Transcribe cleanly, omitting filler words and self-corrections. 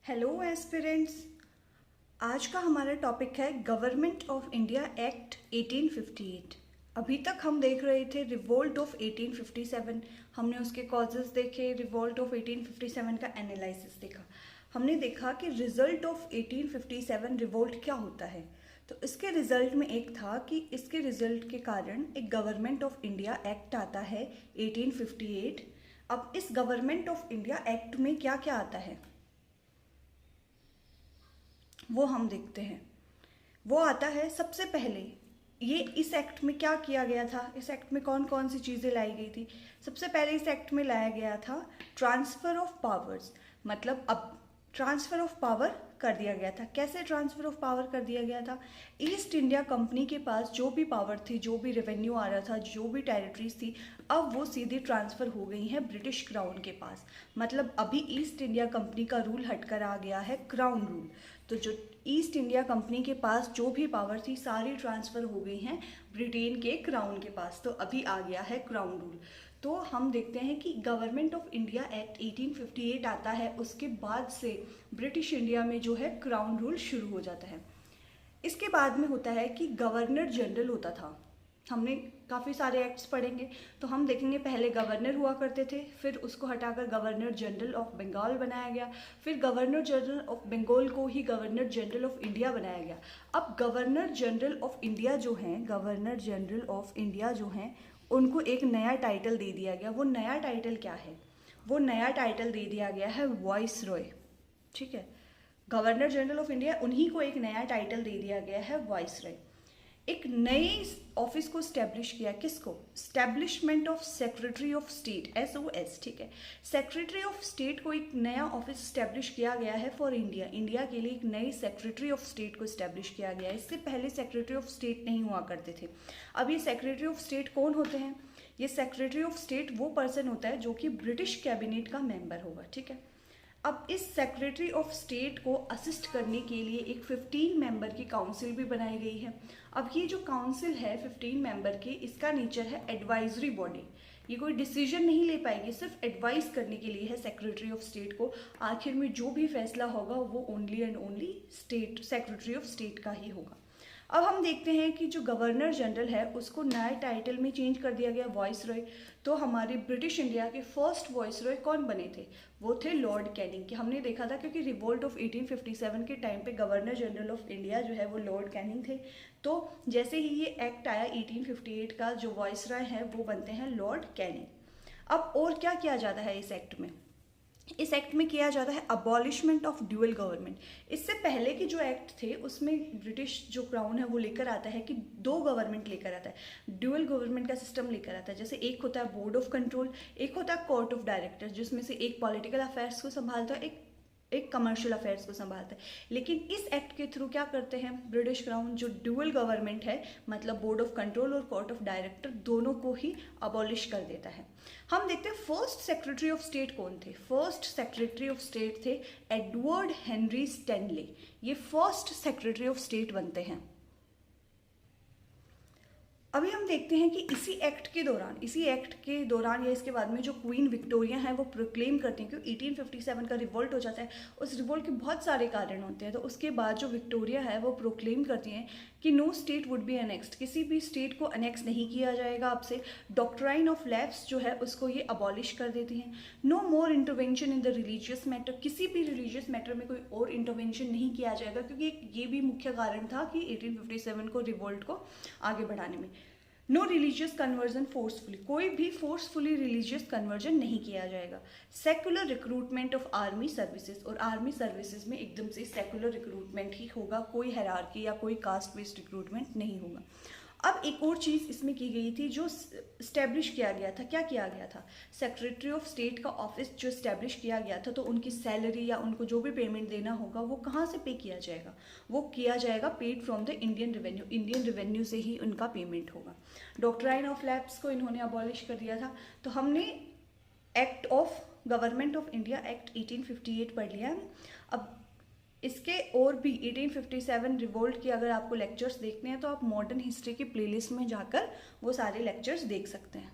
Hello aspirants. आज का हमारा टॉपिक है गवर्नमेंट ऑफ इंडिया एक्ट 1858। अभी तक हम देख रहे थे रिवोल्ट ऑफ 1857। हमने उसके कॉजेज देखे, रिवोल्ट ऑफ 1857 का एनालिसिस देखा। हमने देखा कि रिजल्ट ऑफ 1857 रिवोल्ट क्या होता है। तो इसके रिजल्ट में एक था कि इसके रिजल्ट के कारण एक गवर्नमेंट ऑफ इंडिया एक्ट आता है 1858। अब इस गवर्नमेंट ऑफ इंडिया एक्ट में क्या क्या आता है वो हम देखते हैं। वो आता है सबसे पहले, ये इस एक्ट में क्या किया गया था, इस एक्ट में कौन कौन सी चीज़ें लाई गई थी। सबसे पहले इस एक्ट में लाया गया था ट्रांसफ़र ऑफ पावर्स। मतलब अब ट्रांसफ़र ऑफ पावर कर दिया गया था। कैसे ट्रांसफ़र ऑफ पावर कर दिया गया था? ईस्ट इंडिया कंपनी के पास जो भी पावर थी, जो भी रेवेन्यू आ रहा था, जो भी टेरिटरीज थी, अब वो सीधे ट्रांसफ़र हो गई हैं ब्रिटिश क्राउन के पास। मतलब अभी ईस्ट इंडिया कंपनी का रूल हटकर आ गया है क्राउन रूल। तो जो ईस्ट इंडिया कंपनी के पास जो भी पावर थी सारी ट्रांसफ़र हो गई हैं ब्रिटेन के क्राउन के पास। तो अभी आ गया है क्राउन रूल। तो हम देखते हैं कि गवर्नमेंट ऑफ इंडिया एक्ट 1858 आता है, उसके बाद से ब्रिटिश इंडिया में जो है क्राउन रूल शुरू हो जाता है। इसके बाद में होता है कि गवर्नर जनरल होता था। हमने काफ़ी सारे एक्ट्स पढ़ेंगे तो हम देखेंगे पहले गवर्नर हुआ करते थे, फिर उसको हटाकर गवर्नर जनरल ऑफ बंगाल बनाया गया, फिर गवर्नर जनरल ऑफ बंगाल को ही गवर्नर जनरल ऑफ इंडिया बनाया गया। अब गवर्नर जनरल ऑफ इंडिया जो हैं, गवर्नर जनरल ऑफ इंडिया जो हैं, उनको एक नया टाइटल दे दिया गया। वो नया टाइटल क्या है? वो नया टाइटल दे दिया गया है वॉइस रॉय। ठीक है, गवर्नर जनरल ऑफ इंडिया, उन्हीं को एक नया टाइटल दे दिया गया है वॉइस रॉय। एक नए ऑफिस को स्टैब्लिश किया। किसको? Establishment of secretary of state, SOS। ठीक है, सेक्रेटरी ऑफ स्टेट को एक नया ऑफिस स्टैब्लिश किया गया है फॉर इंडिया। इंडिया के लिए एक नई सेक्रेटरी ऑफ स्टेट को स्टैब्लिश किया गया है। इससे पहले सेक्रेटरी ऑफ स्टेट नहीं हुआ करते थे। अब ये सेक्रेटरी ऑफ स्टेट कौन होते हैं? ये सेक्रेटरी ऑफ स्टेट वो पर्सन होता है जो कि ब्रिटिश कैबिनेट का मेंबर होगा। ठीक है, अब इस सेक्रेटरी ऑफ स्टेट को असिस्ट करने के लिए एक 15 मेंबर की काउंसिल भी बनाई गई है। अब ये जो काउंसिल है 15 मेंबर की, इसका नेचर है एडवाइजरी बॉडी। ये कोई डिसीजन नहीं ले पाएगी, सिर्फ एडवाइस करने के लिए है सेक्रेटरी ऑफ स्टेट को। आखिर में जो भी फैसला होगा वो only and only state secretary of state का ही होगा। अब हम देखते हैं कि जो गवर्नर जनरल है उसको नए टाइटल में चेंज कर दिया गया वॉइस रॉय। तो हमारे ब्रिटिश इंडिया के फर्स्ट वॉइस रॉय कौन बने थे? वो थे लॉर्ड कैनिंग। कि हमने देखा था क्योंकि रिवोल्ट ऑफ 1857 के टाइम पे गवर्नर जनरल ऑफ इंडिया जो है वो लॉर्ड कैनिंग थे। तो जैसे ही ये एक्ट आया 1858 का, जो वॉइस रॉय है वो बनते हैं लॉर्ड कैनिंग। अब और क्या किया जाता है इस एक्ट में? इस एक्ट में किया जाता है अबॉलिशमेंट ऑफ ड्यूअल गवर्नमेंट। इससे पहले के जो एक्ट थे उसमें ब्रिटिश जो क्राउन है वो लेकर आता है कि दो गवर्नमेंट लेकर आता है, ड्यूअल गवर्नमेंट का सिस्टम लेकर आता है। जैसे एक होता है बोर्ड ऑफ कंट्रोल, एक होता है कोर्ट ऑफ डायरेक्टर्स, जिसमें से एक पॉलिटिकल अफेयर्स को संभालता है, एक कमर्शियल अफेयर्स को संभालता है। लेकिन इस एक्ट के थ्रू क्या करते हैं ब्रिटिश क्राउन, जो ड्यूअल गवर्नमेंट है, मतलब बोर्ड ऑफ कंट्रोल और कोर्ट ऑफ डायरेक्टर, दोनों को ही अबॉलिश कर देता है। हम देखते हैं फर्स्ट सेक्रेटरी ऑफ स्टेट कौन थे। फर्स्ट सेक्रेटरी ऑफ स्टेट थे एडवर्ड हेनरी स्टैनले। ये फर्स्ट सेक्रेटरी ऑफ स्टेट बनते हैं। अभी हम देखते हैं कि इसी एक्ट के दौरान या इसके बाद में जो क्वीन विक्टोरिया है वो प्रोक्लेम करती हैं, क्योंकि 1857 का रिवोल्ट हो जाता है। उस रिवोल्ट के बहुत सारे कारण होते हैं। तो उसके बाद जो विक्टोरिया है वो प्रोक्लेम करती हैं कि no state would be annexed, किसी भी स्टेट को अनेक्स नहीं किया जाएगा अब से। डॉक्ट्राइन ऑफ लैप्स जो है उसको ये अबॉलिश कर देती हैं। No more intervention in the religious matter, किसी भी रिलीजियस मैटर में कोई और इंटरवेंशन नहीं किया जाएगा, क्योंकि ये भी मुख्य कारण था कि 1857 को रिवोल्ट को आगे बढ़ाने में। नो रिलीजियस कन्वर्जन फोर्सफुली, कोई भी फोर्सफुली रिलीजियस कन्वर्जन नहीं किया जाएगा। Secular recruitment of army services, और आर्मी सर्विसेज में एकदम से सेकुलर रिक्रूटमेंट ही होगा, कोई हायरार्की या कोई कास्ट बेस्ड रिक्रूटमेंट नहीं होगा। अब एक और चीज़ इसमें की गई थी जो स्टैब्लिश किया गया था। क्या किया गया था? सेक्रेटरी ऑफ स्टेट का ऑफिस जो स्टैब्लिश किया गया था, तो उनकी सैलरी या उनको जो भी पेमेंट देना होगा वो कहाँ से पे किया जाएगा? वो किया जाएगा paid from the Indian revenue, Indian revenue से ही उनका पेमेंट होगा। डॉक्ट्राइन ऑफ लैप्स को इन्होंने अबॉलिश कर दिया था। तो हमने act of government of India act 1858 पढ़ लिया। अब इसके और भी 1857 रिवोल्ट के अगर आपको लेक्चर्स देखने हैं तो आप मॉडर्न हिस्ट्री की प्लेलिस्ट में जाकर वो सारे लेक्चर्स देख सकते हैं।